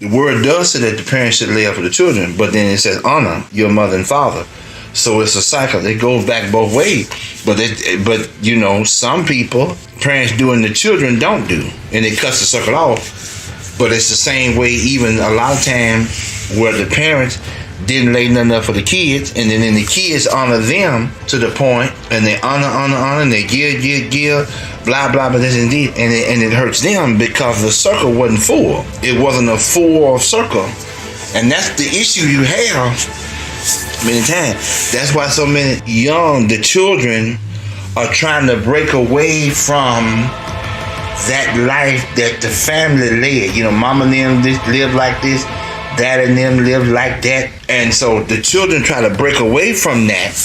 The word does say that the parents should lay up for the children, but then it says honor your mother and father. So it's a cycle. It goes back both ways. But you know, some people, parents do and the children don't do, and it cuts the circle off. But it's the same way even a lot of time where the parents didn't lay nothing up for the kids, and then the kids honor them to the point, and they honor, and they give, blah, blah, but this indeed, and it hurts them because the circle wasn't full. It wasn't a full circle. And that's the issue you have many times. That's why so many the children are trying to break away from that life that the family led. You know, mama and them lived like this, dad and them lived like that. And so the children try to break away from that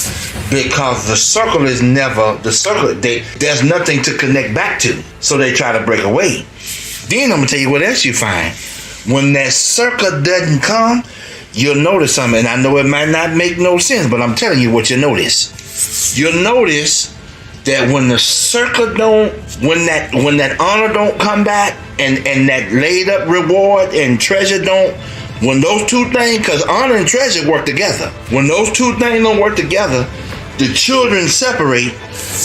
because the circle is never the circle. There's nothing to connect back to. So they try to break away. Then I'm going to tell you what else you find. When that circle doesn't come, you'll notice something. And I know it might not make no sense, but I'm telling you what you notice. You'll notice that when the circle when that honor don't come back, and that laid up reward and treasure don't, when those two things, because honor and treasure work together, when those two things don't work together, the children separate.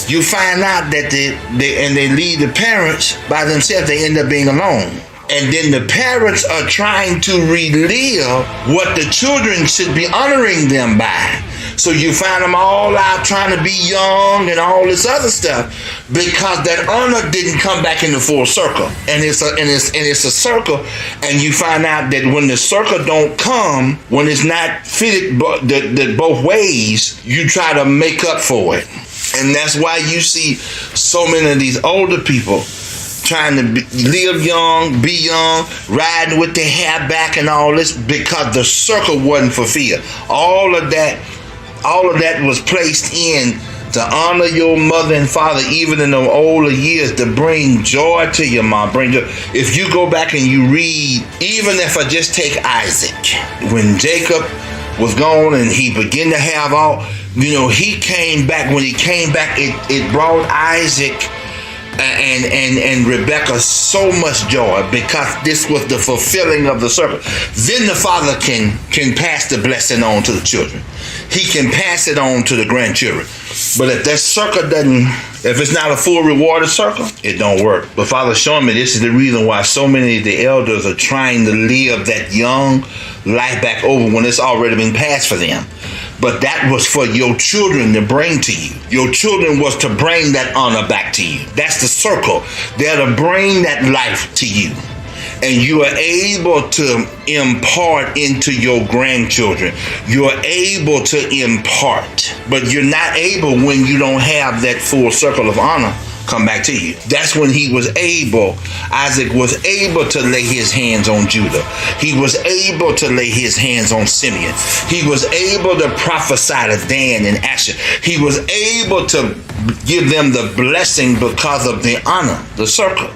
You find out that they leave the parents by themselves. They end up being alone. And then the parents are trying to relive what the children should be honoring them by. So you find them all out trying to be young and all this other stuff because that honor didn't come back in the full circle. And it's a circle, and you find out that when the circle don't come, when it's not fitted both ways, you try to make up for it. And that's why you see so many of these older people trying to live young, be young, riding with their hair back and all this because the circle wasn't fulfilled. All of that was placed in to honor your mother and father, even in the older years, to bring joy to your mom. If you go back and you read, even if I just take Isaac, when Jacob was gone and he began to have all, he came back. When he came back, it brought Isaac and Rebecca so much joy because this was the fulfilling of the circle. Then the father can pass the blessing on to the children. He can pass it on to the grandchildren. But if that circle if it's not a full rewarded circle, it don't work. But Father showing me this is the reason why so many of the elders are trying to live that young life back over when it's already been passed for them. But that was for your children to bring to you. Your children was to bring that honor back to you. That's the circle. They're to bring that life to you. And you are able to impart into your grandchildren. You are able to impart. But you're not able when you don't have that full circle of honor come back to you. That's when Isaac was able to lay his hands on Judah. He was able to lay his hands on Simeon. He was able to prophesy to Dan and Asher. He was able to give them the blessing because of the honor, the circle.